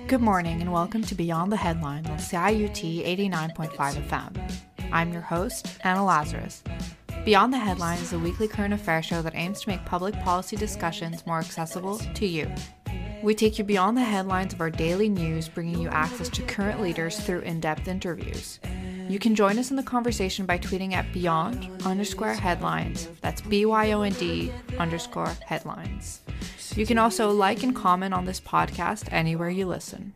Good morning and welcome to Beyond the Headlines on CIUT 89.5 FM. I'm your host, Anna Lazarus. Beyond the Headlines is a weekly current affairs show that aims to make public policy discussions more accessible to you. We take you beyond the headlines of our daily news, bringing you access to current leaders through in-depth interviews. You can join us in the conversation by tweeting at beyond_headlines. That's BYOND_headlines. You can also like and comment on this podcast anywhere you listen.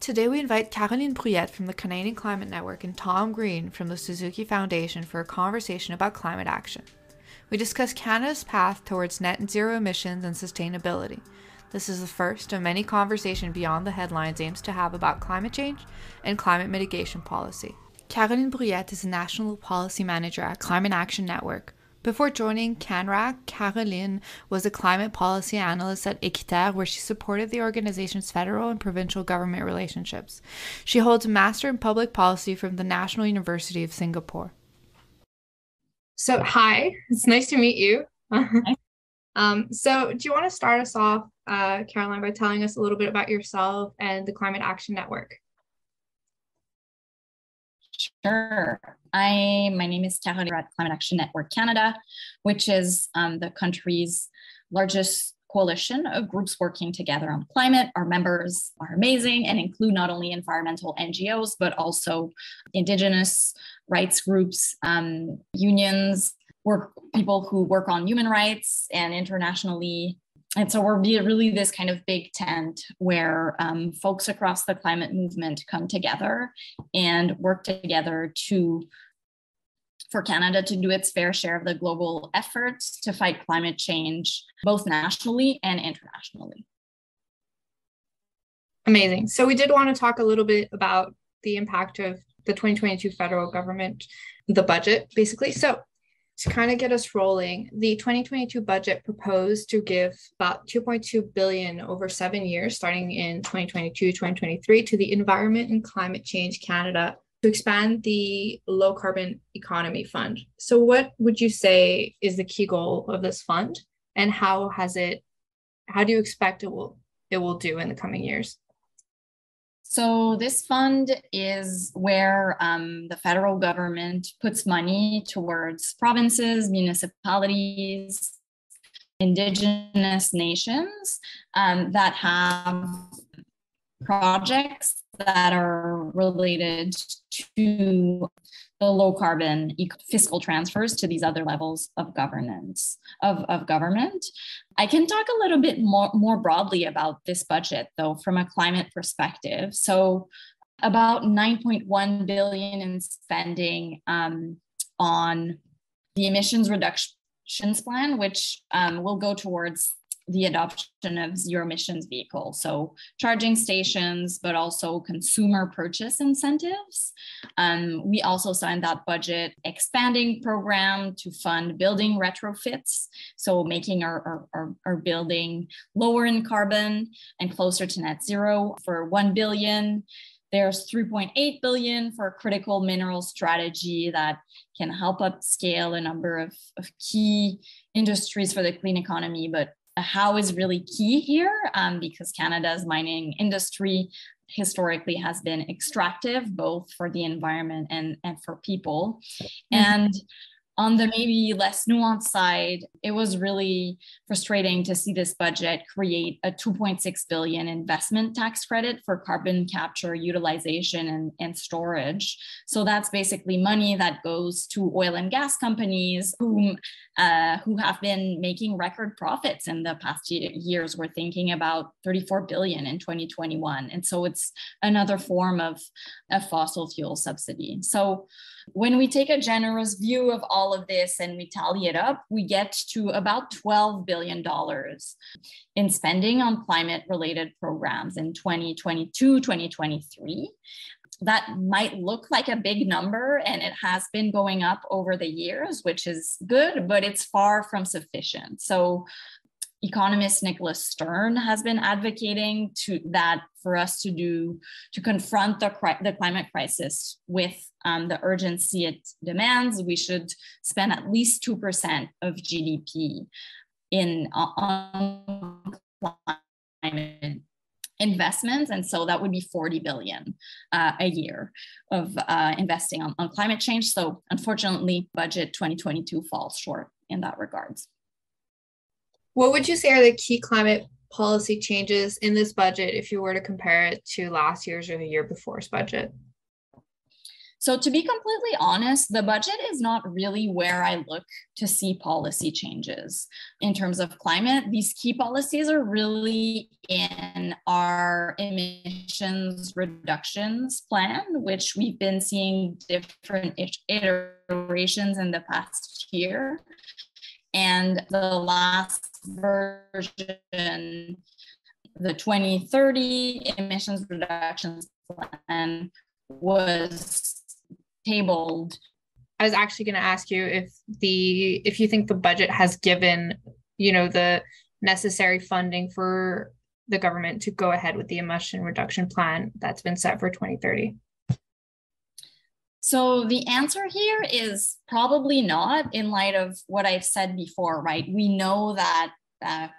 Today we invite Caroline Brouillette from the Canadian Climate Network and Tom Green from the Suzuki Foundation for a conversation about climate action. We discuss Canada's path towards net zero emissions and sustainability. This is the first of many conversations Beyond the Headlines aims to have about climate change and climate mitigation policy. Caroline Brouillette is a national policy manager at Climate Action Network. Before joining CANRAC, Caroline was a climate policy analyst at Équiterre, where she supported the organization's federal and provincial government relationships. She holds a Master in Public Policy from the National University of Singapore. So, hi, it's nice to meet you. So do you want to start us off, Caroline, by telling us a little bit about yourself and the Climate Action Network? Sure. My name is Caroline Brouillette at Climate Action Network Canada, which is the country's largest coalition of groups working together on climate. Our members are amazing and include not only environmental NGOs, but also Indigenous rights groups, unions, people who work on human rights and internationally. And so we're really this kind of big tent where folks across the climate movement come together and work together for Canada to do its fair share of the global efforts to fight climate change, both nationally and internationally. Amazing. So we did want to talk a little bit about the impact of the 2022 federal government, the budget, basically. So to kind of get us rolling, the 2022 budget proposed to give about $2.2 billion over 7 years, starting in 2022-2023, to the Environment and Climate Change Canada to expand the Low Carbon Economy Fund. So what would you say is the key goal of this fund, and how do you expect it will do in the coming years? So this fund is where the federal government puts money towards provinces, municipalities, Indigenous nations that have projects that are related to the low carbon fiscal transfers to these other levels of governance of government. I can talk a little bit more broadly about this budget, though, from a climate perspective. So about $9.1 billion in spending on the emissions reductions plan, which will go towards the adoption of zero emissions vehicles. So charging stations, but also consumer purchase incentives. We also signed that budget expanding program to fund building retrofits. So making our building lower in carbon and closer to net zero for $1 billion. There's $3.8 billion for a critical mineral strategy that can help upscale a number of key industries for the clean economy, but how is really key here because Canada's mining industry historically has been extractive, both for the environment and for people. And on the maybe less nuanced side, it was really frustrating to see this budget create a $2.6 billion investment tax credit for carbon capture, utilization, and storage. So that's basically money that goes to oil and gas companies who have been making record profits in the past years. We're thinking about $34 billion in 2021. And so it's another form of a fossil fuel subsidy. So when we take a generous view of all of this and we tally it up, we get to about $12 billion in spending on climate-related programs in 2022, 2023. That might look like a big number, and it has been going up over the years, which is good, but it's far from sufficient. So economist Nicholas Stern has been advocating for us to confront the climate crisis with the urgency it demands. We should spend at least 2% of GDP on climate investments. And so that would be 40 billion a year of investing on climate change. So unfortunately, budget 2022 falls short in that regards. What would you say are the key climate policy changes in this budget if you were to compare it to last year's or the year before's budget? So to be completely honest, the budget is not really where I look to see policy changes in terms of climate. These key policies are really in our emissions reductions plan, which we've been seeing different iterations in the past year. And the last version, the 2030 emissions reductions plan, was tabled. I was actually going to ask you if you think the budget has given, the necessary funding for the government to go ahead with the emission reduction plan that's been set for 2030. So the answer here is probably not, in light of what I've said before, right? We know that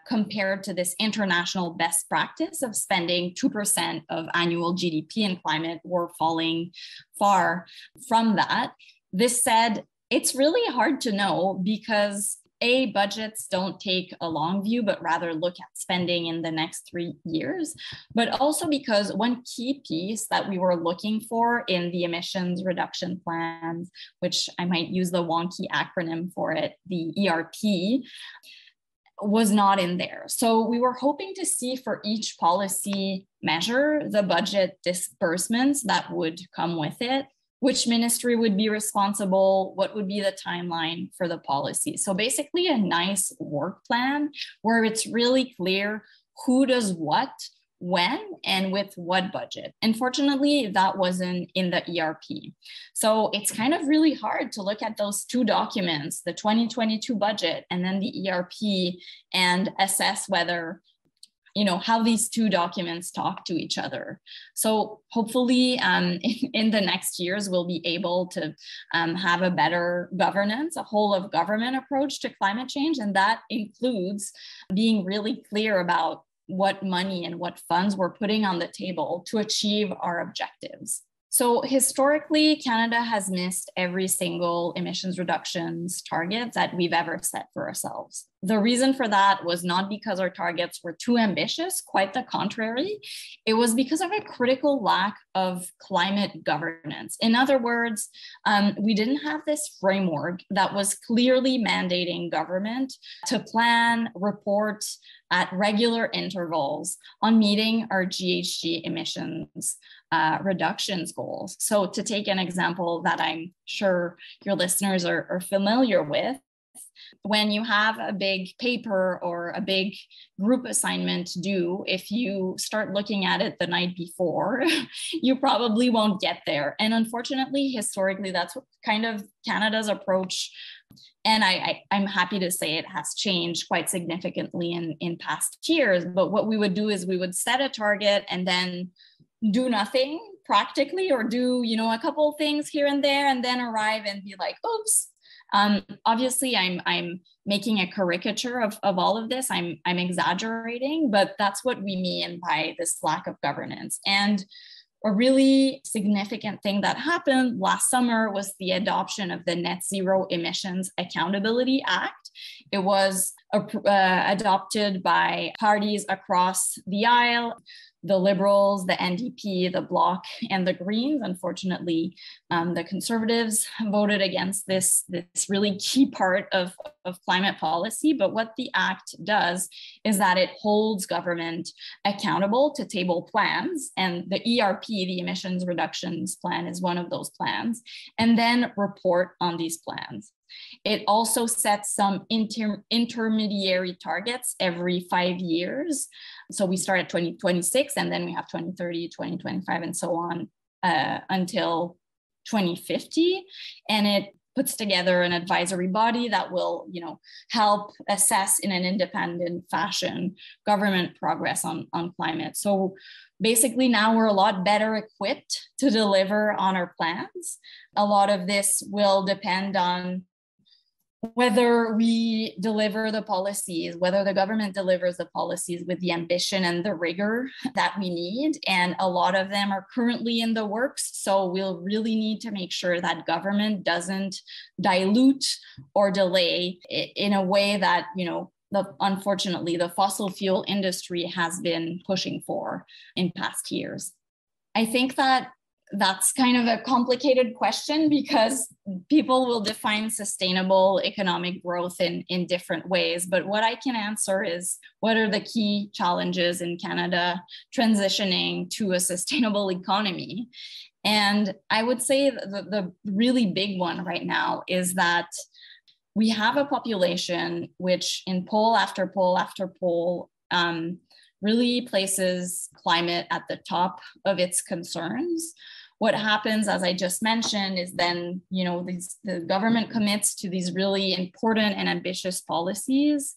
compared to this international best practice of spending 2% of annual GDP in climate, we're falling far from that. This said, it's really hard to know because budgets don't take a long view, but rather look at spending in the next 3 years. But also because one key piece that we were looking for in the emissions reduction plans, which I might use the wonky acronym for it, the ERP, was not in there. So we were hoping to see for each policy measure the budget disbursements that would come with it, which ministry would be responsible, what would be the timeline for the policy. So basically a nice work plan where it's really clear who does what, when, and with what budget. Unfortunately, that wasn't in the ERP. So it's kind of really hard to look at those two documents, the 2022 budget and then the ERP, and assess whether, how these two documents talk to each other. So hopefully in the next years, we'll be able to have a better governance, a whole of government approach to climate change. And that includes being really clear about what money and what funds we're putting on the table to achieve our objectives. So historically, Canada has missed every single emissions reductions target that we've ever set for ourselves. The reason for that was not because our targets were too ambitious, quite the contrary. It was because of a critical lack of climate governance. In other words, we didn't have this framework that was clearly mandating government to plan, report at regular intervals on meeting our GHG emissions reductions goals. So to take an example that I'm sure your listeners are familiar with, when you have a big paper or a big group assignment due, if you start looking at it the night before, you probably won't get there. And unfortunately, historically, that's what kind of Canada's approach. And I'm happy to say it has changed quite significantly in past years. But what we would do is we would set a target and then do nothing practically, or do, a couple things here and there, and then arrive and be like, oops. Obviously, I'm making a caricature of all of this. I'm exaggerating, but that's what we mean by this lack of governance. And a really significant thing that happened last summer was the adoption of the Net Zero Emissions Accountability Act. It was adopted by parties across the aisle, the Liberals, the NDP, the Bloc, and the Greens. Unfortunately, the Conservatives voted against this really key part of climate policy. But what the act does is that it holds government accountable to table plans. And the ERP, the Emissions Reductions Plan, is one of those plans, and then report on these plans. It also sets some intermediary targets every 5 years. So we start at 2026, and then we have 2030, 2025, and so on until 2050. And it puts together an advisory body that will, help assess in an independent fashion government progress on climate. So basically now we're a lot better equipped to deliver on our plans. A lot of this will depend on whether we deliver the policies, whether the government delivers the policies with the ambition and the rigor that we need. And a lot of them are currently in the works. So we'll really need to make sure that government doesn't dilute or delay in a way that, unfortunately, the fossil fuel industry has been pushing for in past years. I think that's kind of a complicated question because people will define sustainable economic growth in different ways. But what I can answer is, what are the key challenges in Canada transitioning to a sustainable economy? And I would say the really big one right now is that we have a population which, in poll after poll after poll, really places climate at the top of its concerns. What happens, as I just mentioned, is then, the government commits to these really important and ambitious policies.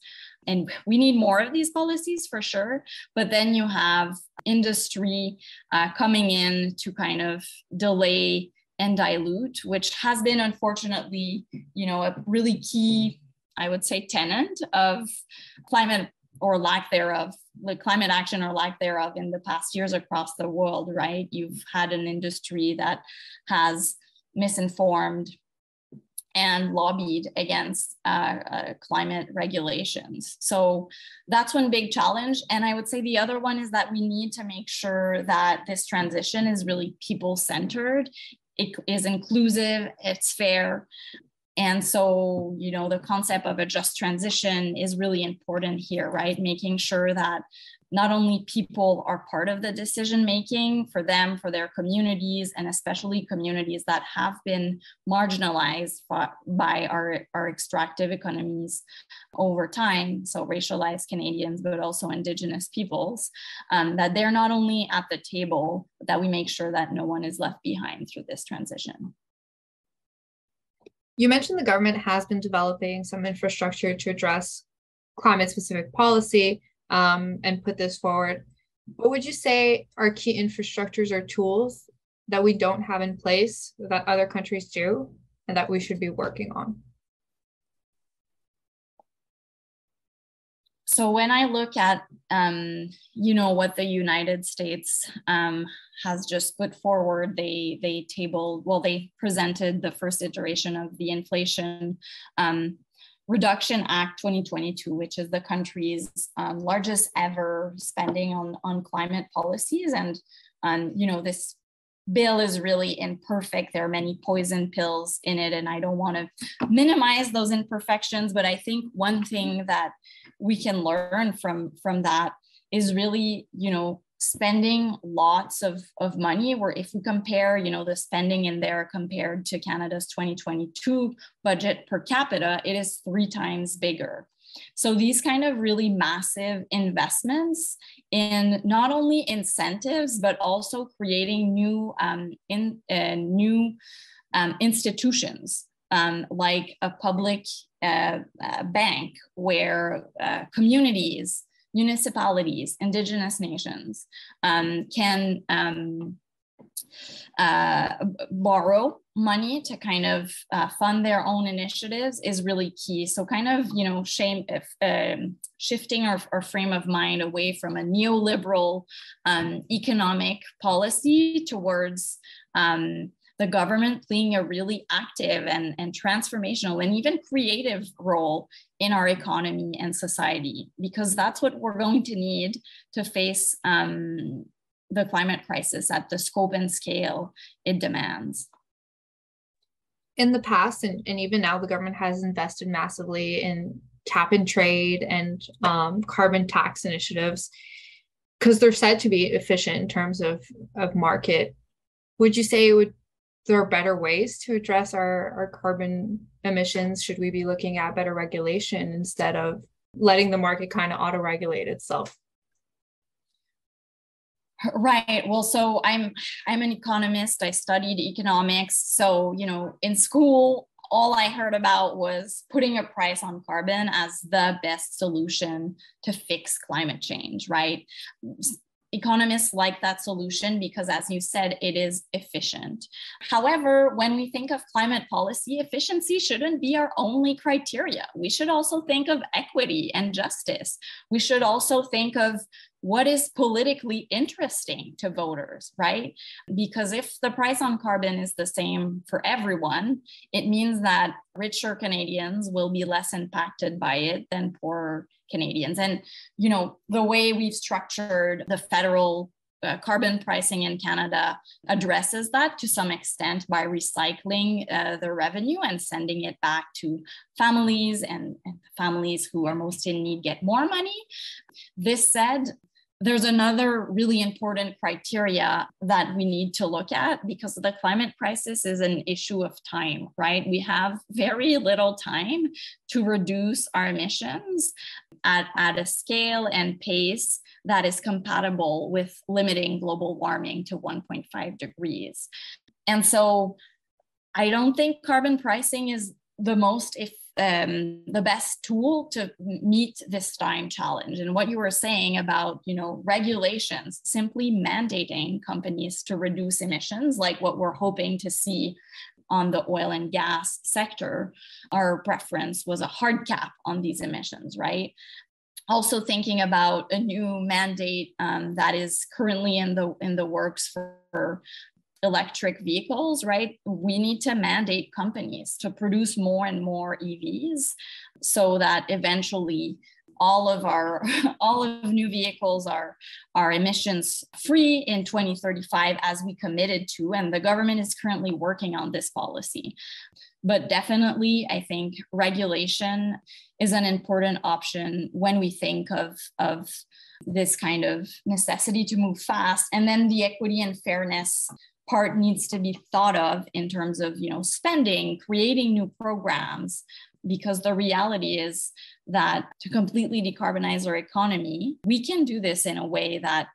And we need more of these policies for sure. But then you have industry coming in to kind of delay and dilute, which has been, unfortunately, a really key, I would say, tenet of climate or lack thereof, like climate action or lack thereof in the past years across the world, right? You've had an industry that has misinformed and lobbied against climate regulations. So that's one big challenge. And I would say the other one is that we need to make sure that this transition is really people-centered. It is inclusive, it's fair. And so, the concept of a just transition is really important here, right? Making sure that not only people are part of the decision making for them, for their communities, and especially communities that have been marginalized by our extractive economies over time, so racialized Canadians, but also Indigenous peoples, that they're not only at the table, but that we make sure that no one is left behind through this transition. You mentioned the government has been developing some infrastructure to address climate-specific policy and put this forward. What would you say are key infrastructures or tools that we don't have in place that other countries do and that we should be working on? So when I look at, what the United States has just put forward, they presented the first iteration of the Inflation Reduction Act 2022, which is the country's largest ever spending on climate policies. And, this bill is really imperfect. There are many poison pills in it, and I don't want to minimize those imperfections, but I think one thing that we can learn from that is really, spending lots of money, where if we compare, the spending in there compared to Canada's 2022 budget per capita, it is 3 times bigger. So these kind of really massive investments in not only incentives, but also creating new institutions, like a public bank where communities, municipalities, Indigenous nations can borrow money to kind of fund their own initiatives is really key. So kind of, shifting our frame of mind away from a neoliberal economic policy towards the government playing a really active and transformational and even creative role in our economy and society, because that's what we're going to need to face the climate crisis at the scope and scale it demands. In the past, and even now, the government has invested massively in cap and trade and carbon tax initiatives because they're said to be efficient in terms of market. Would you say there are better ways to address our carbon emissions? Should we be looking at better regulation instead of letting the market kind of auto-regulate itself? Right. Well, so I'm an economist. I studied economics. So, in school, all I heard about was putting a price on carbon as the best solution to fix climate change, right? economists like that solution because, as you said, it is efficient. However, when we think of climate policy, efficiency shouldn't be our only criteria. We should also think of equity and justice. We should also think of what is politically interesting to voters, right? Because if the price on carbon is the same for everyone, it means that richer Canadians will be less impacted by it than poorer Canadians. And, you know, the way we've structured the federal carbon pricing in Canada addresses that to some extent by recycling the revenue and sending it back to families, and families who are most in need get more money. This said, there's another really important criteria that we need to look at, because the climate crisis is an issue of time, right? We have very little time to reduce our emissions at a scale and pace that is compatible with limiting global warming to 1.5 degrees. And so I don't think carbon pricing is the best tool to meet this time challenge. And what you were saying about, you know, regulations, simply mandating companies to reduce emissions, like what we're hoping to see on the oil and gas sector, our preference was a hard cap on these emissions, right? Also thinking about a new mandate that is currently in the works for electric vehicles, right? We need to mandate companies to produce more and more EVs so that eventually all of new vehicles are emissions free in 2035, as we committed to, and the government is currently working on this policy. But definitely, I think regulation is an important option when we think of this kind of necessity to move fast. And then the equity and fairness part needs to be thought of in terms of, you know, spending, creating new programs, because the reality is that to completely decarbonize our economy, we can do this in a way that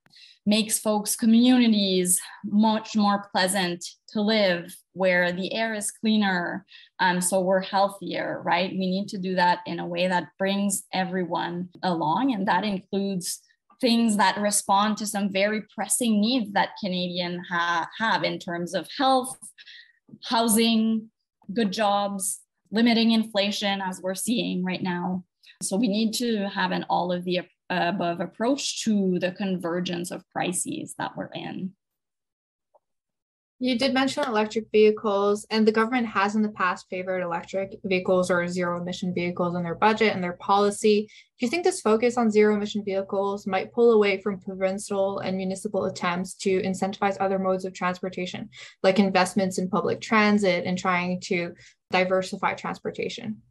makes folks' communities much more pleasant to live, where the air is cleaner, so we're healthier, right? We need to do that in a way that brings everyone along, and that includes things that respond to some very pressing needs that Canadians have in terms of health, housing, good jobs, limiting inflation, as we're seeing right now. So we need to have an all of the above approach to the convergence of crises that we're in. You did mention electric vehicles, and the government has in the past favored electric vehicles or zero emission vehicles in their budget and their policy. Do you think this focus on zero emission vehicles might pull away from provincial and municipal attempts to incentivize other modes of transportation, like investments in public transit and trying to diversify transportation?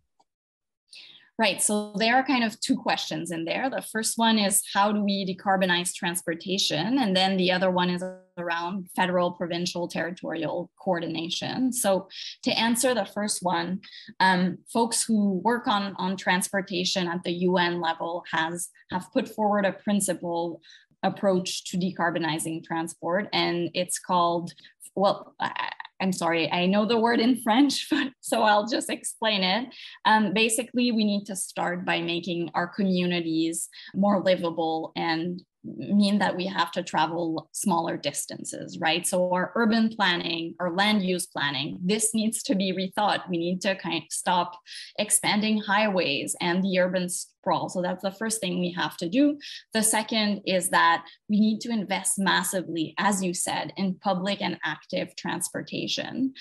Right, so there are kind of two questions in there. The first one is, how do we decarbonize transportation? And then the other one is around federal, provincial, territorial coordination. So to answer the first one, folks who work on transportation at the UN level have put forward a principled approach to decarbonizing transport, and it's called, well, I'm sorry, I know the word in French, but so I'll just explain it. Basically, we need to start by making our communities more livable and mean that we have to travel smaller distances, right? So our urban planning, our land use planning, this needs to be rethought. We need to kind of stop expanding highways and the urban sprawl. So that's the first thing we have to do. The second is that we need to invest massively, as you said, in public and active transportation,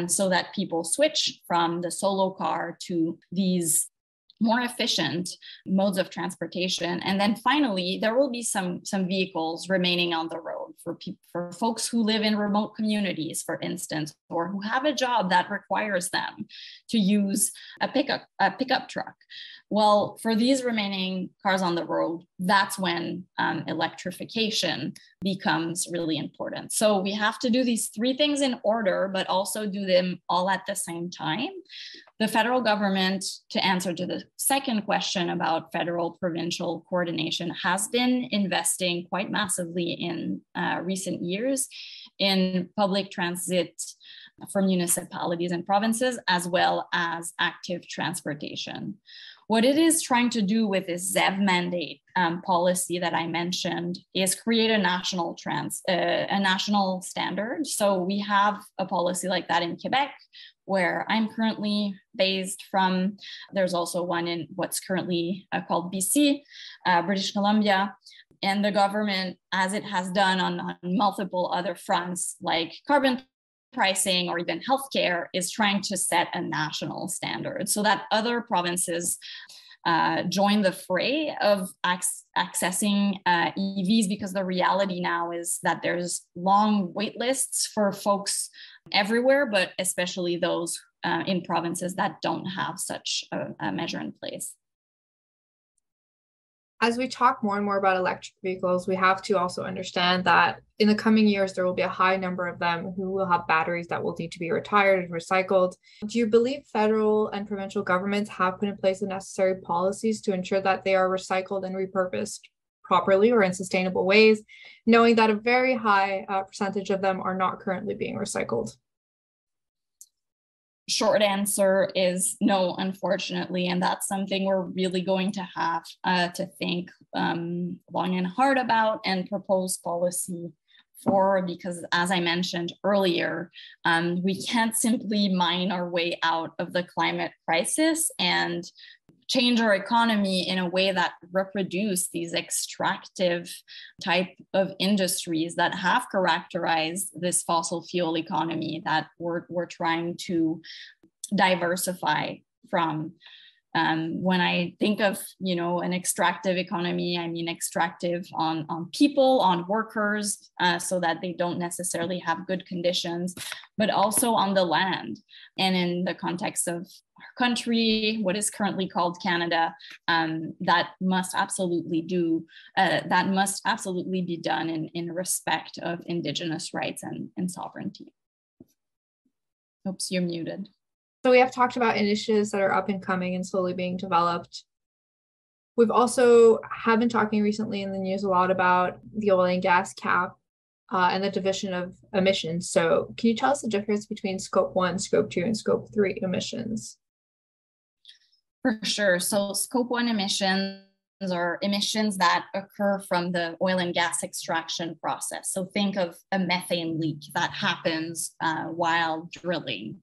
so that people switch from the solo car to these more efficient modes of transportation. And then finally, there will be some vehicles remaining on the road for folks who live in remote communities, for instance, or who have a job that requires them to use a pickup truck. Well, for these remaining cars on the road, that's when electrification becomes really important. So we have to do these three things in order, but also do them all at the same time. The federal government, to answer to the second question about federal provincial coordination, has been investing quite massively in recent years in public transit for municipalities and provinces, as well as active transportation. What it is trying to do with this ZEV mandate policy that I mentioned is create a national standard. So we have a policy like that in Quebec, where I'm currently based from. There's also one in what's currently called BC, British Columbia. And the government, as it has done on multiple other fronts, like carbon pricing or even healthcare, is trying to set a national standard so that other provinces join the fray of accessing EVs, because the reality now is that there's long wait lists for folks everywhere, but especially those in provinces that don't have such a measure in place. As we talk more and more about electric vehicles, we have to also understand that in the coming years, there will be a high number of them who will have batteries that will need to be retired and recycled. Do you believe federal and provincial governments have put in place the necessary policies to ensure that they are recycled and repurposed properly or in sustainable ways, knowing that a very high percentage of them are not currently being recycled? Short answer is no, unfortunately, and that's something we're really going to have to think long and hard about and propose policy for, because as I mentioned earlier, we can't simply mine our way out of the climate crisis and change our economy in a way that reproduce these extractive type of industries that have characterized this fossil fuel economy that we're trying to diversify from. When I think of, an extractive economy, I mean extractive on people, on workers, so that they don't necessarily have good conditions, but also on the land. And in the context of our country, what is currently called Canada, that must absolutely be done in respect of Indigenous rights and sovereignty. Oops, you're muted. So we have talked about initiatives that are up and coming and slowly being developed. We've also have been talking recently in the news a lot about the oil and gas cap and the division of emissions. So can you tell us the difference between Scope 1, Scope 2, and Scope 3 emissions? For sure. So Scope 1 emissions are emissions that occur from the oil and gas extraction process. So think of a methane leak that happens while drilling.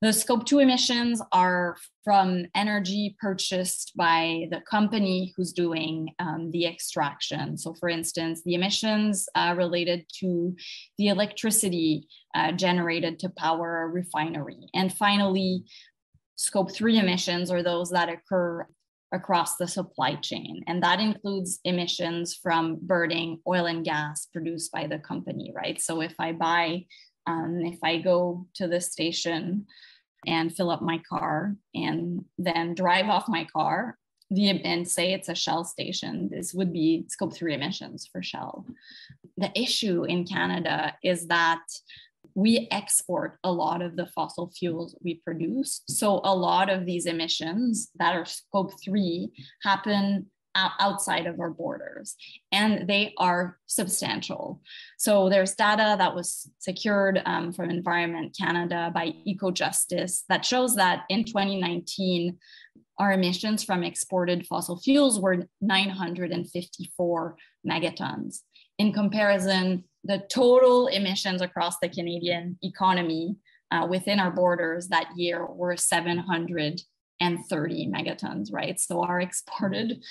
The Scope 2 emissions are from energy purchased by the company who's doing the extraction. So for instance, the emissions related to the electricity generated to power a refinery. And finally, Scope 3 emissions are those that occur across the supply chain. And that includes emissions from burning oil and gas produced by the company, right? So if I go to the station and fill up my car and then drive off my car and say it's a Shell station, this would be Scope 3 emissions for Shell. The issue in Canada is that we export a lot of the fossil fuels we produce. So a lot of these emissions that are Scope 3 happen outside of our borders, and they are substantial. So there's data that was secured from Environment Canada by EcoJustice that shows that in 2019, our emissions from exported fossil fuels were 954 megatons. In comparison, the total emissions across the Canadian economy within our borders that year were 730 megatons, right? So our exported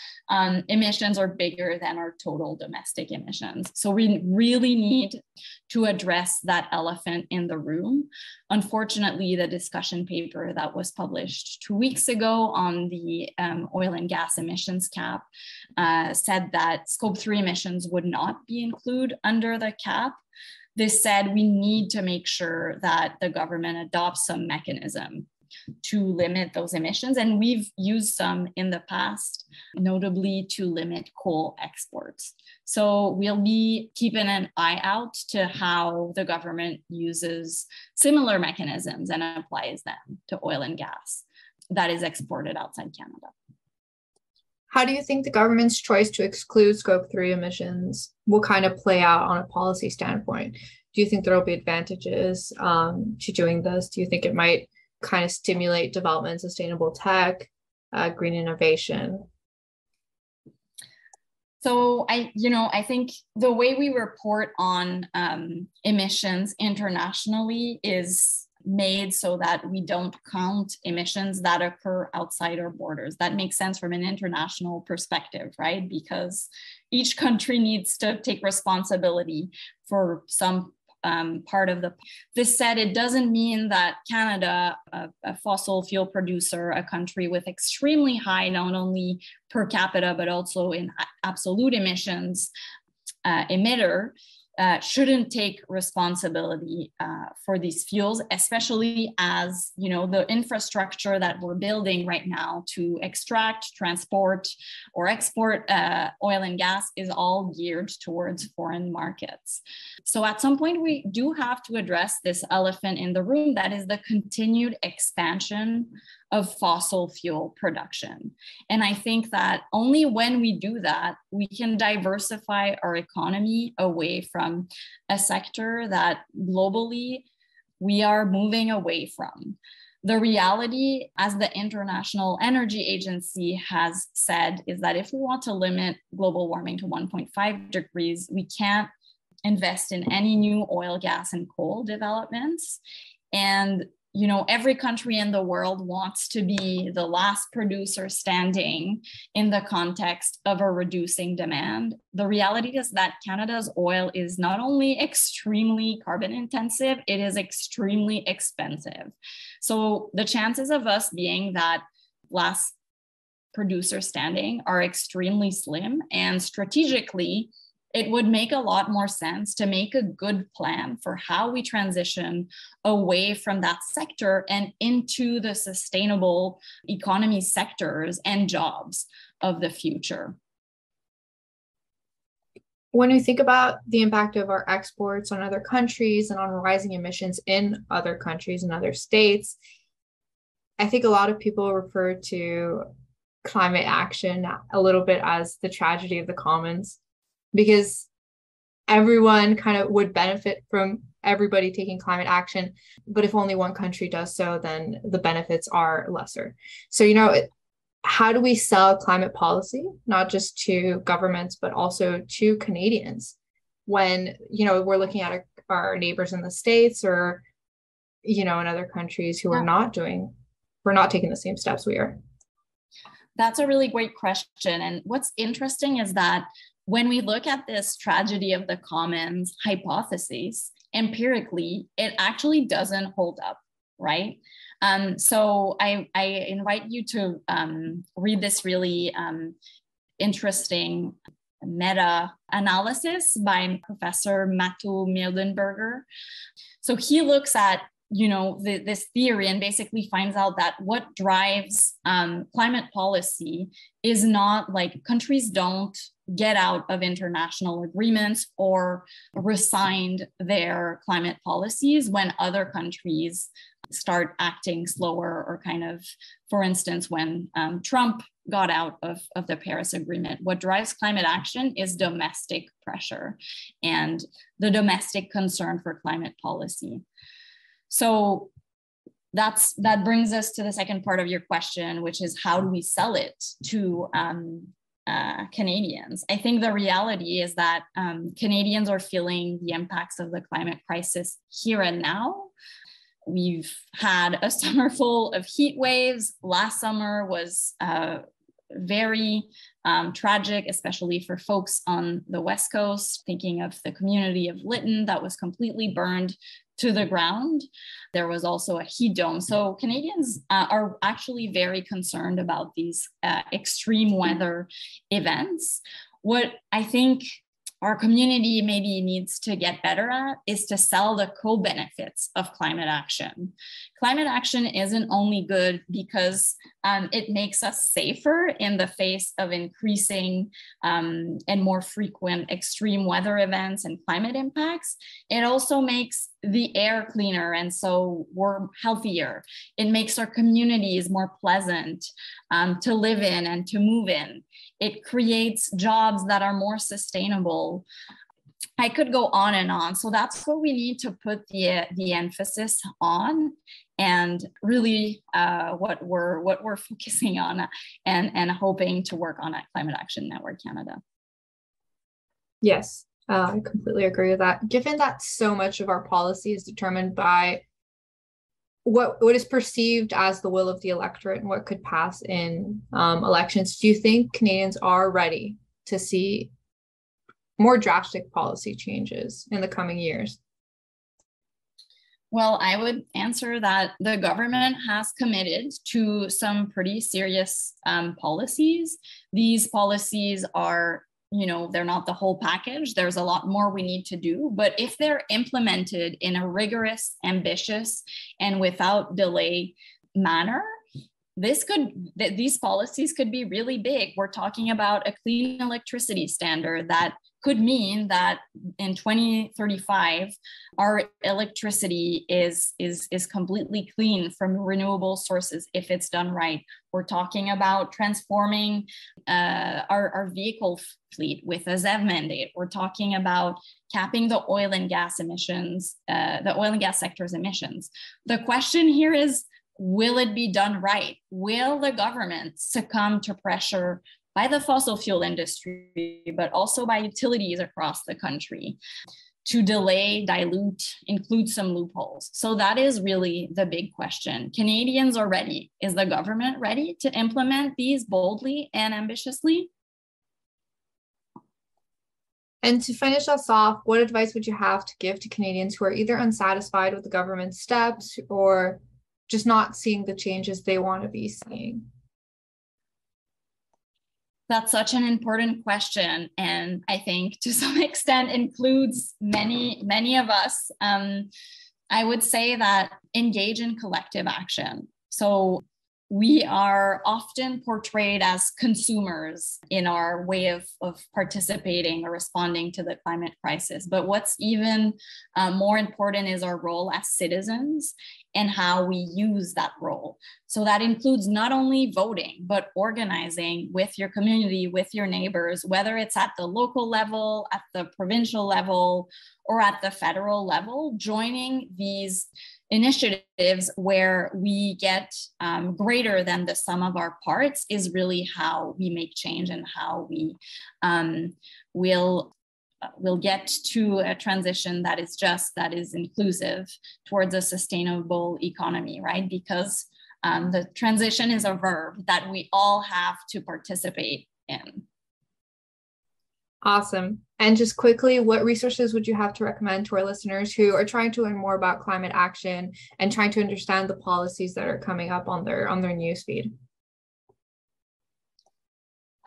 emissions are bigger than our total domestic emissions. So we really need to address that elephant in the room. Unfortunately, the discussion paper that was published 2 weeks ago on the oil and gas emissions cap said that Scope 3 emissions would not be included under the cap. This said, we need to make sure that the government adopts some mechanism to limit those emissions. And we've used some in the past, notably to limit coal exports. So we'll be keeping an eye out to how the government uses similar mechanisms and applies them to oil and gas that is exported outside Canada. How do you think the government's choice to exclude Scope 3 emissions will kind of play out on a policy standpoint? Do you think there will be advantages to doing this? Do you think it might kind of stimulate development in sustainable tech? green innovation? So I think the way we report on emissions internationally is made so that we don't count emissions that occur outside our borders. That makes sense from an international perspective, right? Because each country needs to take responsibility for some part of the. This said, it doesn't mean that Canada, a fossil fuel producer, a country with extremely high, not only per capita, but also in absolute emissions emitter, shouldn't take responsibility for these fuels, especially as the infrastructure that we're building right now to extract, transport, or export oil and gas is all geared towards foreign markets. So at some point, we do have to address this elephant in the room, that is the continued expansion of fossil fuel production. And I think that only when we do that, we can diversify our economy away from a sector that globally we are moving away from. The reality, as the International Energy Agency has said, is that if we want to limit global warming to 1.5 degrees, we can't invest in any new oil, gas, and coal developments. And every country in the world wants to be the last producer standing in the context of a reducing demand. The reality is that Canada's oil is not only extremely carbon intensive, it is extremely expensive. So the chances of us being that last producer standing are extremely slim, and strategically, it would make a lot more sense to make a good plan for how we transition away from that sector and into the sustainable economy sectors and jobs of the future. When we think about the impact of our exports on other countries and on rising emissions in other countries and other states, I think a lot of people refer to climate action a little bit as the tragedy of the commons, because everyone kind of would benefit from everybody taking climate action. But if only one country does so, then the benefits are lesser. So, how do we sell climate policy, not just to governments, but also to Canadians when, we're looking at our neighbors in the States or, in other countries who are not taking the same steps we are? That's a really great question. And what's interesting is that when we look at this tragedy of the commons hypothesis, empirically, it actually doesn't hold up, right? So I invite you to read this really interesting meta-analysis by Professor Matthew Mildenberger. So he looks at this theory and basically finds out that what drives climate policy is not like countries don't get out of international agreements or resigned their climate policies when other countries start acting slower, or kind of, for instance, when Trump got out of the Paris Agreement. What drives climate action is domestic pressure and the domestic concern for climate policy. So that brings us to the second part of your question, which is how do we sell it to Canadians? I think the reality is that Canadians are feeling the impacts of the climate crisis here and now. We've had a summer full of heat waves. Last summer was very tragic, especially for folks on the West Coast, thinking of the community of Lytton that was completely burned to the ground. There was also a heat dome. So Canadians are actually very concerned about these extreme weather events. What I think our community maybe needs to get better at is to sell the co-benefits of climate action. Climate action isn't only good because it makes us safer in the face of increasing and more frequent extreme weather events and climate impacts. It also makes the air cleaner, and so we're healthier. It makes our communities more pleasant to live in and to move in. It creates jobs that are more sustainable. I could go on and on. So that's what we need to put the emphasis on, and really what we're focusing on and hoping to work on at Climate Action Network Canada. Yes, I completely agree with that. Given that so much of our policy is determined by what is perceived as the will of the electorate and what could pass in elections, do you think Canadians are ready to see more drastic policy changes in the coming years? Well, I would answer that the government has committed to some pretty serious policies. These policies are, they're not the whole package. There's a lot more we need to do. But if they're implemented in a rigorous, ambitious, and without delay manner, these policies could be really big. We're talking about a clean electricity standard that could mean that in 2035, our electricity is completely clean from renewable sources if it's done right. We're talking about transforming our vehicle fleet with a ZEV mandate. We're talking about capping the oil and gas emissions, the oil and gas sector's emissions. The question here is, will it be done right? Will the government succumb to pressure by the fossil fuel industry, but also by utilities across the country to delay, dilute, include some loopholes? So that is really the big question. Canadians are ready. Is the government ready to implement these boldly and ambitiously? And to finish us off, what advice would you have to give to Canadians who are either unsatisfied with the government's steps or just not seeing the changes they want to be seeing? That's such an important question, and I think to some extent includes many of us. I would say that engage in collective action. So we are often portrayed as consumers in our way of participating or responding to the climate crisis. But what's even more important is our role as citizens and how we use that role. So that includes not only voting, but organizing with your community, with your neighbors, whether it's at the local level, at the provincial level, or at the federal level, joining these initiatives where we get greater than the sum of our parts is really how we make change and how we will get to a transition that is just, that is inclusive towards a sustainable economy, right? Because the transition is a verb that we all have to participate in. Awesome. And just quickly, what resources would you have to recommend to our listeners who are trying to learn more about climate action and trying to understand the policies that are coming up on their newsfeed?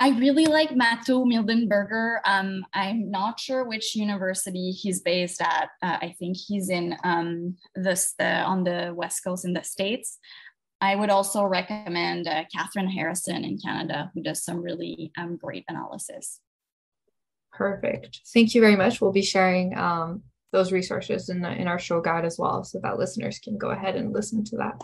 I really like Matthew Mildenberger. I'm not sure which university he's based at. I think he's in on the West Coast in the States. I would also recommend Catherine Harrison in Canada, who does some really great analysis. Perfect. Thank you very much. We'll be sharing those resources in our show guide as well, so that listeners can go ahead and listen to that.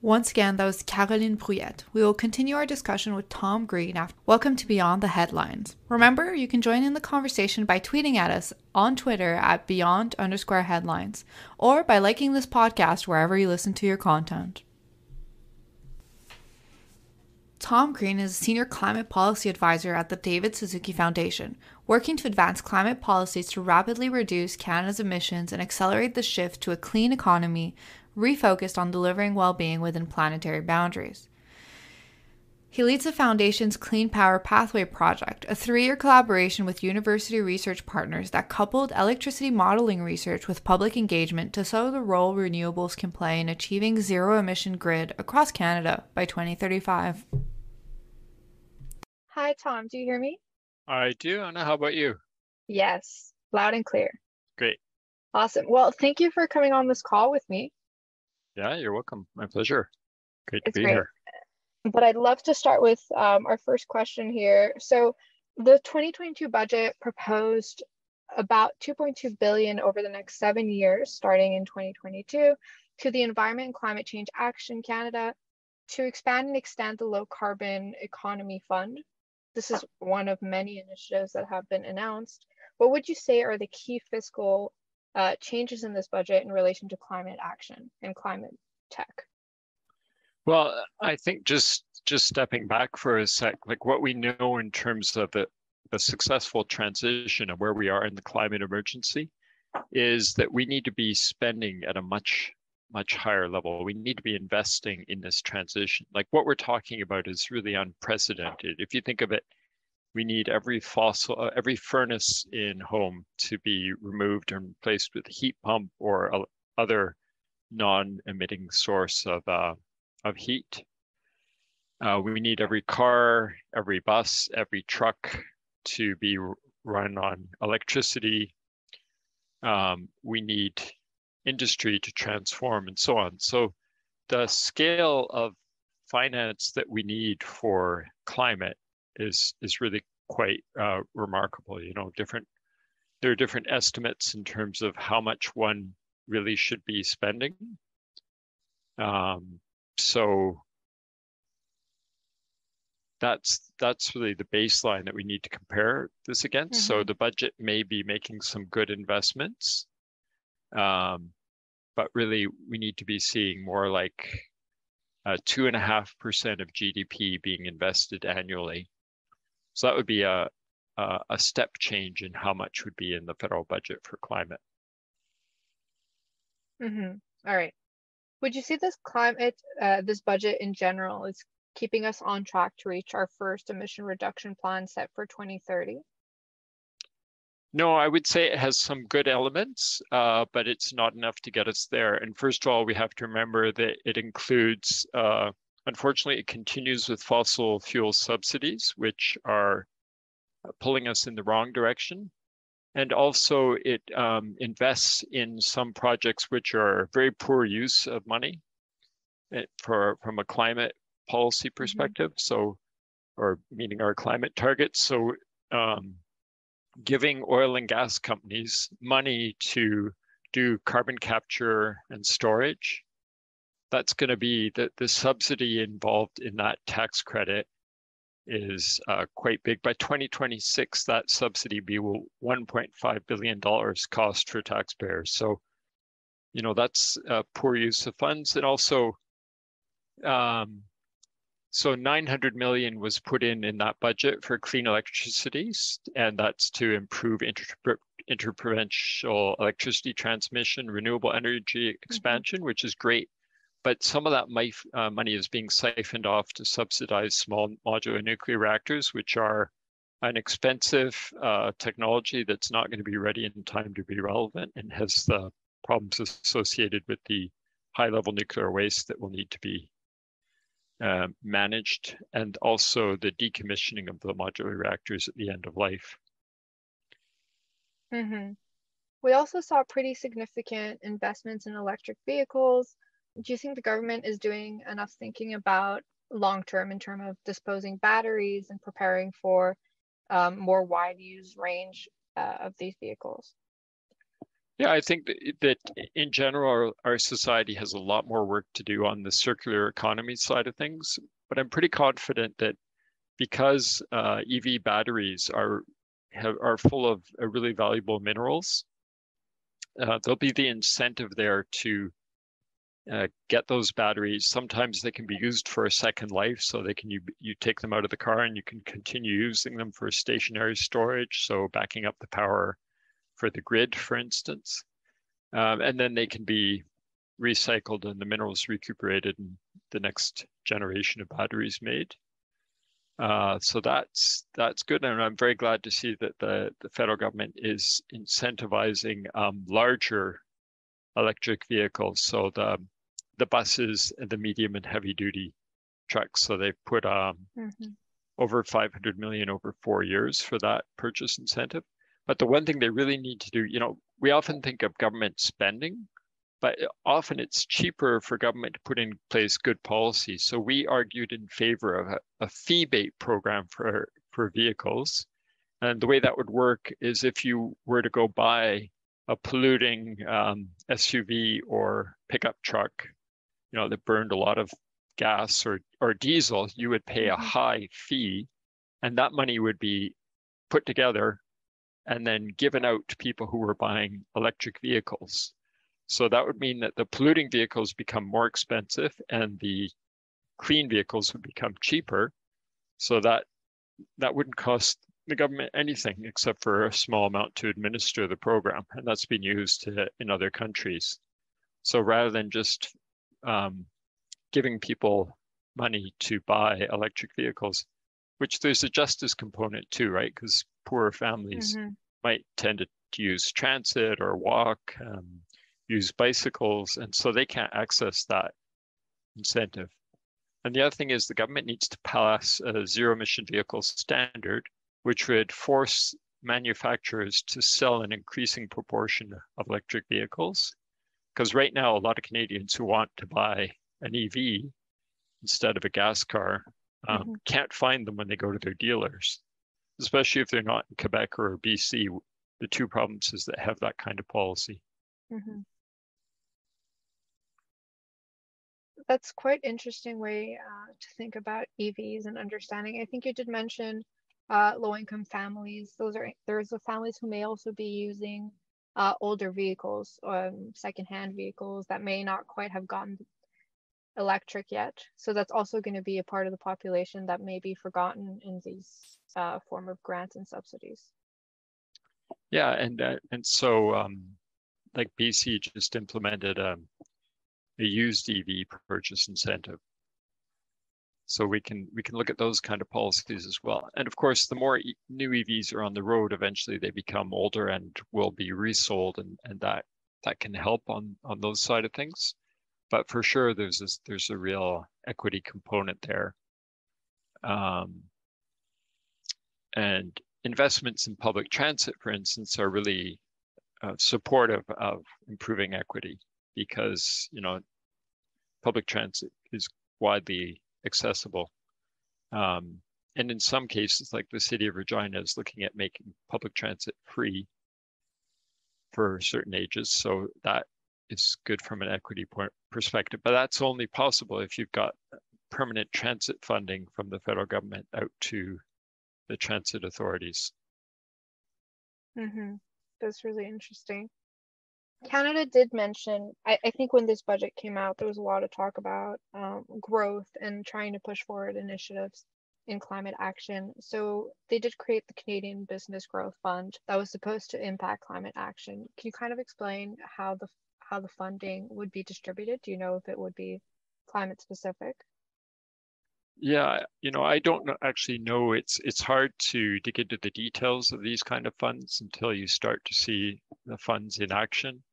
Once again, that was Caroline Brouillette. We will continue our discussion with Tom Green after. Welcome to Beyond the Headlines. Remember, you can join in the conversation by tweeting at us on Twitter at beyond_headlines, or by liking this podcast wherever you listen to your content. Tom Green is a senior climate policy advisor at the David Suzuki Foundation, working to advance climate policies to rapidly reduce Canada's emissions and accelerate the shift to a clean economy refocused on delivering well-being within planetary boundaries. He leads the Foundation's Clean Power Pathway Project, a 3-year collaboration with university research partners that coupled electricity modeling research with public engagement to show the role renewables can play in achieving zero-emission grid across Canada by 2035. Hi, Tom. Do you hear me? I do. Anna, how about you? Yes, loud and clear. Great. Awesome. Well, thank you for coming on this call with me. Yeah, you're welcome. My pleasure. Great to be great. here. But I'd love to start with our first question here. So the 2022 budget proposed about $2.2 billion over the next 7 years, starting in 2022, to the Environment and Climate Change Action Canada to expand and extend the Low Carbon Economy Fund. This is one of many initiatives that have been announced. What would you say are the key fiscal changes in this budget in relation to climate action and climate tech? Well, I think just stepping back for a sec, like what we know in terms of the successful transition of where we are in the climate emergency is that we need to be spending at a much higher level. We need to be investing in this transition. Like what we're talking about is really unprecedented. If you think of it, we need every furnace in home to be removed and replaced with a heat pump or other non-emitting source of heat. We need every car, every bus, every truck to be run on electricity. We need industry to transform and so on. So the scale of finance that we need for climate is really quite remarkable. You know, there are different estimates in terms of how much one really should be spending. So that's really the baseline that we need to compare this against. So the budget may be making some good investments, but really we need to be seeing more like 2.5% of GDP being invested annually. So that would be a step change in how much would be in the federal budget for climate. All right. Would you see this this budget in general is keeping us on track to reach our first emission reduction plan set for 2030? No, I would say it has some good elements, but it's not enough to get us there. And first of all, we have to remember that it includes, unfortunately, it continues with fossil fuel subsidies, which are pulling us in the wrong direction. And also it invests in some projects which are very poor use of money from a climate policy perspective, or meeting our climate targets. So giving oil and gas companies money to do carbon capture and storage, that's going to be the subsidy involved in that tax credit is quite big. By 2026, that subsidy will $1.5 billion cost for taxpayers. So, you know, that's poor use of funds. And also, so 900 million was put in that budget for clean electricity, and that's to improve interprovincial electricity transmission, renewable energy expansion, which is great. But some of that money is being siphoned off to subsidize small modular nuclear reactors, which are an expensive technology that's not going to be ready in time to be relevant and has the problems associated with the high-level nuclear waste that will need to be managed, and also the decommissioning of the modular reactors at the end of life. We also saw pretty significant investments in electric vehicles. Do you think the government is doing enough thinking about long-term in terms of disposing batteries and preparing for more wide use range of these vehicles? Yeah, I think that in general, our society has a lot more work to do on the circular economy side of things. But I'm pretty confident that because EV batteries are full of really valuable minerals, there'll be the incentive there to get those batteries. Sometimes they can be used for a second life, so they can you take them out of the car and you can continue using them for stationary storage, so backing up the power for the grid, for instance. And then they can be recycled and the minerals recuperated and the next generation of batteries made. So that's good. And I'm very glad to see that the federal government is incentivizing larger electric vehicles. So the buses and the medium and heavy duty trucks. So they've put over 500 million over 4 years for that purchase incentive. But the one thing they really need to do, you know, we often think of government spending, but often it's cheaper for government to put in place good policy. So we argued in favor of a fee-based program for vehicles. And the way that would work is if you were to go buy a polluting SUV or pickup truck, you know, that burned a lot of gas or diesel, you would pay a high fee, and that money would be put together and then given out to people who were buying electric vehicles. So that would mean that the polluting vehicles become more expensive and the clean vehicles would become cheaper. So that wouldn't cost the government anything except for a small amount to administer the program. And that's been used in other countries. So rather than just giving people money to buy electric vehicles, which there's a justice component too, right? Because poorer families might tend to use transit or walk, use bicycles, and so they can't access that incentive. And the other thing is the government needs to pass a zero emission vehicle standard, which would force manufacturers to sell an increasing proportion of electric vehicles. Because right now, a lot of Canadians who want to buy an EV instead of a gas car can't find them when they go to their dealers, especially if they're not in Quebec or BC, the two provinces that have that kind of policy. That's quite interesting way to think about EVs and understanding. I think you did mention low-income families. There's the families who may also be using older vehicles, secondhand vehicles that may not quite have gotten electric yet. So that's also going to be a part of the population that may be forgotten in these form of grants and subsidies. Yeah, and so like BC just implemented a used EV purchase incentive. So we can look at those kind of policies as well. And of course, the more new EVs are on the road, eventually they become older and will be resold, and that can help on those side of things. But for sure, there's a real equity component there. And investments in public transit, for instance, are really supportive of improving equity, because public transit is widely accessible. And in some cases, like the city of Regina is looking at making public transit free for certain ages. So that is good from an equity perspective, but that's only possible if you've got permanent transit funding from the federal government out to the transit authorities. That's really interesting. Canada did mention, I think when this budget came out, there was a lot of talk about growth and trying to push forward initiatives in climate action. So they did create the Canadian Business Growth Fund that was supposed to impact climate action. Can you kind of explain how the funding would be distributed? Do you know if it would be climate specific? Yeah, I don't actually know. It's hard to dig into the details of these kind of funds until you start to see the funds in action.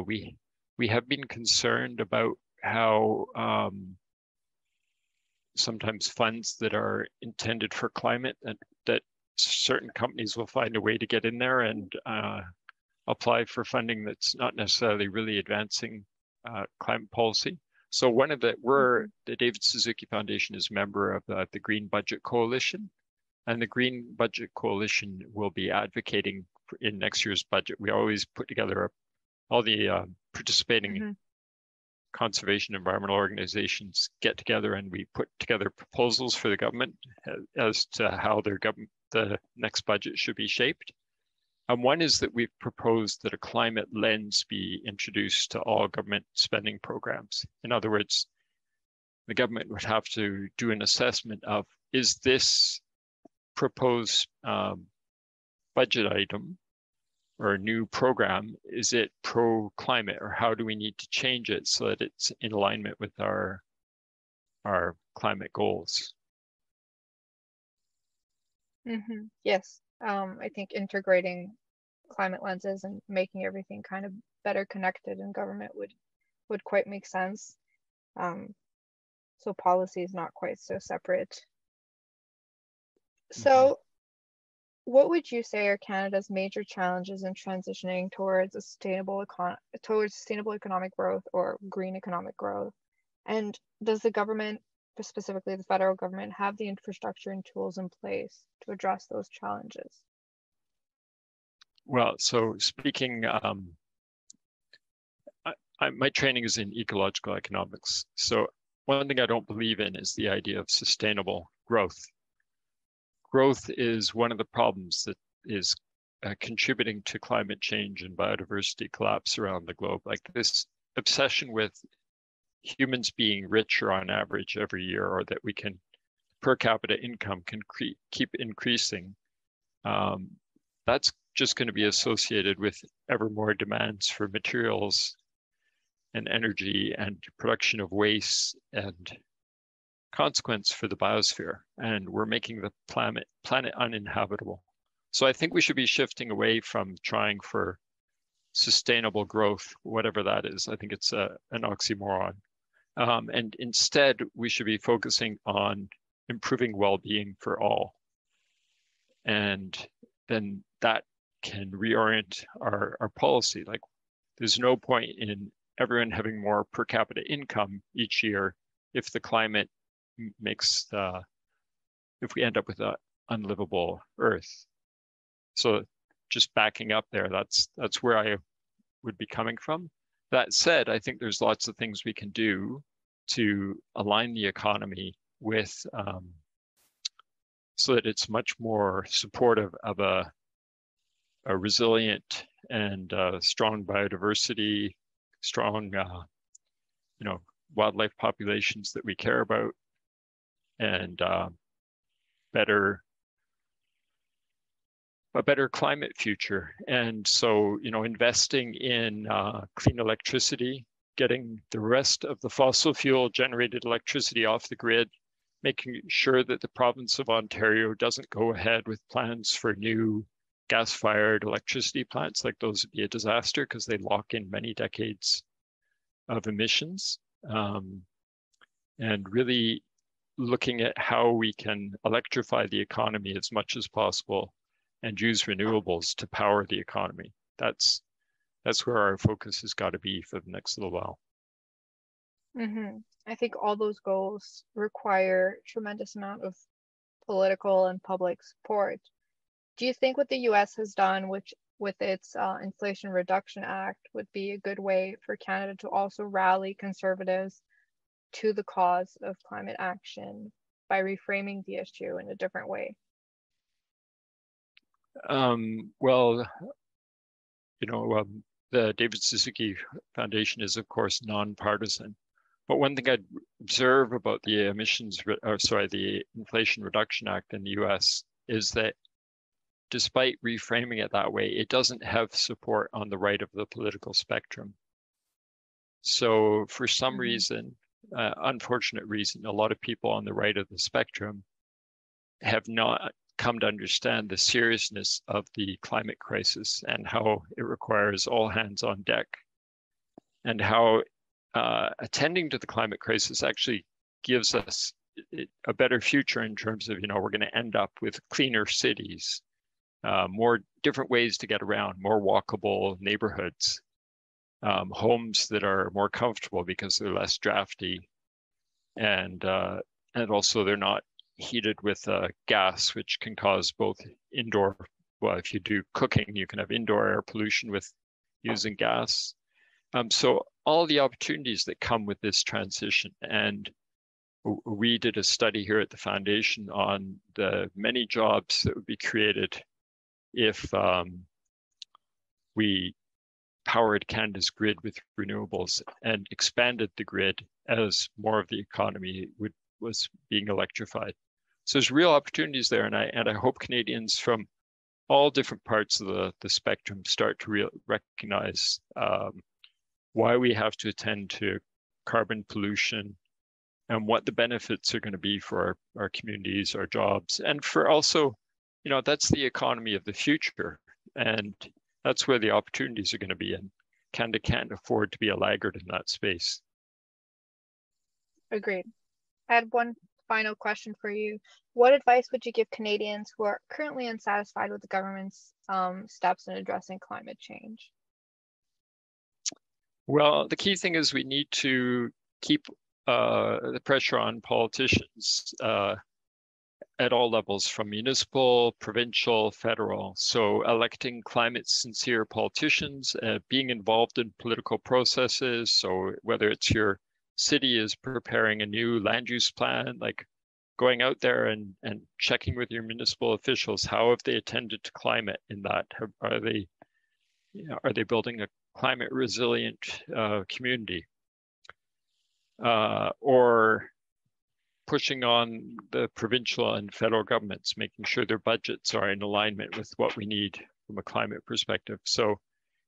We have been concerned about how sometimes funds that are intended for climate, that certain companies will find a way to get in there and apply for funding that's not necessarily really advancing climate policy. So the David Suzuki Foundation is a member of the Green Budget Coalition, and the Green Budget Coalition will be advocating in next year's budget. We always put together all the participating conservation environmental organizations get together, and we put together proposals for the government as to how the next budget should be shaped. And one is that we've proposed that a climate lens be introduced to all government spending programs. In other words, the government would have to do an assessment of, is this proposed budget item or a new program, is it pro-climate, or how do we need to change it so that it's in alignment with our climate goals? Yes. I think integrating climate lenses and making everything kind of better connected in government would quite make sense. So policy is not quite so separate. So what would you say are Canada's major challenges in transitioning towards a sustainable economic growth or green economic growth? And does the government, specifically the federal government, have the infrastructure and tools in place to address those challenges? Well, so speaking, my training is in ecological economics. So one thing I don't believe in is the idea of sustainable growth. Growth is one of the problems that is contributing to climate change and biodiversity collapse around the globe. Like this obsession with humans being richer on average every year, or that we can, per capita income can keep increasing. That's just going to be associated with ever more demands for materials and energy and production of waste and consequence for the biosphere. And we're making the planet uninhabitable. So I think we should be shifting away from trying for sustainable growth, whatever that is. I think it's an oxymoron. And instead, we should be focusing on improving well-being for all. And then that can reorient our policy. Like, there's no point in everyone having more per capita income each year if the climate makes if we end up with an unlivable Earth. So just backing up there, that's where I would be coming from. That said, I think there's lots of things we can do to align the economy with so that it's much more supportive of a resilient and strong biodiversity, strong wildlife populations that we care about, and a better climate future. And so, investing in clean electricity, getting the rest of the fossil fuel generated electricity off the grid, making sure that the province of Ontario doesn't go ahead with plans for new gas-fired electricity plants. Like, those would be a disaster because they lock in many decades of emissions. And really looking at how we can electrify the economy as much as possible and use renewables to power the economy. That's where our focus has got to be for the next little while. Mm-hmm. I think all those goals require tremendous amount of political and public support. Do you think what the US has done with its Inflation Reduction Act would be a good way for Canada to also rally Conservatives to the cause of climate action by reframing the issue in a different way? The David Suzuki Foundation is, of course, nonpartisan. But one thing I'd observe about the the Inflation Reduction Act in the US is that despite reframing it that way, it doesn't have support on the right of the political spectrum. So for some reason, unfortunate reason, a lot of people on the right of the spectrum have not come to understand the seriousness of the climate crisis and how it requires all hands on deck, and how attending to the climate crisis actually gives us a better future in terms of, we're going to end up with cleaner cities, more different ways to get around, more walkable neighborhoods, homes that are more comfortable because they're less drafty, and also they're not heated with gas, which can cause both indoor, if you do cooking, you can have indoor air pollution with using gas. So all the opportunities that come with this transition. And we did a study here at the foundation on the many jobs that would be created if we powered Canada's grid with renewables and expanded the grid as more of the economy was being electrified. So there's real opportunities there, and I hope Canadians from all different parts of the spectrum start to recognize why we have to attend to carbon pollution and what the benefits are going to be for our communities, our jobs, and for also, that's the economy of the future, and that's where the opportunities are going to be, and Canada can't afford to be a laggard in that space. Agreed. I had one final question for you. What advice would you give Canadians who are currently unsatisfied with the government's steps in addressing climate change? Well, the key thing is we need to keep the pressure on politicians at all levels, from municipal, provincial, federal. So electing climate-sincere politicians, being involved in political processes. So whether it's your city is preparing a new land use plan, like going out there and checking with your municipal officials. How have they attended to climate in that? Are they building a climate resilient community? Or pushing on the provincial and federal governments, making sure their budgets are in alignment with what we need from a climate perspective. So,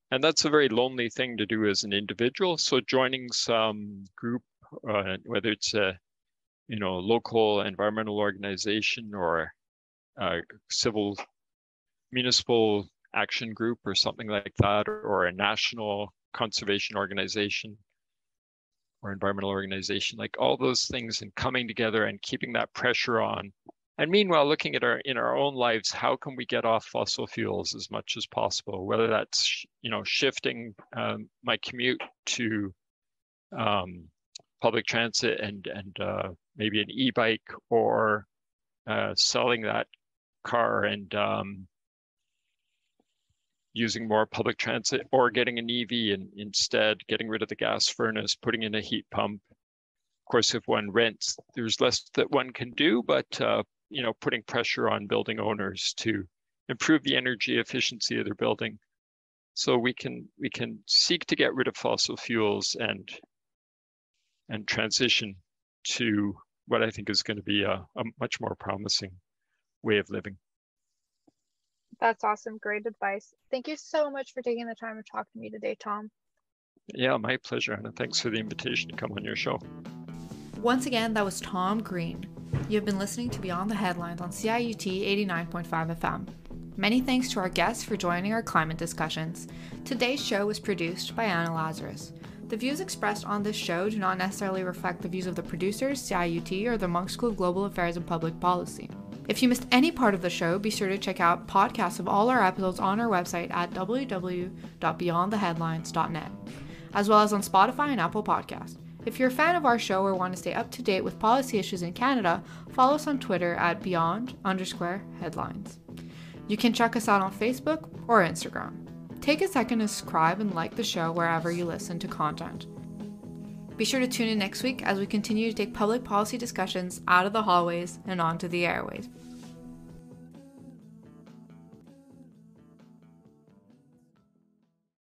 and that's a very lonely thing to do as an individual. So joining some group, whether it's a local environmental organization or a civil municipal action group or something like that, or a national conservation organization or environmental organization, like all those things, and coming together and keeping that pressure on. And meanwhile, looking at in our own lives, how can we get off fossil fuels as much as possible? Whether that's shifting my commute to public transit and maybe an e-bike, or selling that car and using more public transit, or getting an EV and instead getting rid of the gas furnace, putting in a heat pump. Of course, if one rents, there's less that one can do, but putting pressure on building owners to improve the energy efficiency of their building, so we can seek to get rid of fossil fuels and transition to what I think is going to be a much more promising way of living. That's awesome. Great advice. Thank you so much for taking the time to talk to me today, Tom. Yeah, my pleasure, Anna. Thanks for the invitation to come on your show. Once again, that was Tom Green. You have been listening to Beyond the Headlines on CIUT 89.5 FM. Many thanks to our guests for joining our climate discussions. Today's show was produced by Anna Lazarus. The views expressed on this show do not necessarily reflect the views of the producers, CIUT, or the Monk School of Global Affairs and Public Policy. If you missed any part of the show, be sure to check out podcasts of all our episodes on our website at www.beyondtheheadlines.net, as well as on Spotify and Apple Podcasts. If you're a fan of our show or want to stay up to date with policy issues in Canada, follow us on Twitter at beyond_headlines. You can check us out on Facebook or Instagram. Take a second to subscribe and like the show wherever you listen to content. Be sure to tune in next week as we continue to take public policy discussions out of the hallways and onto the airwaves.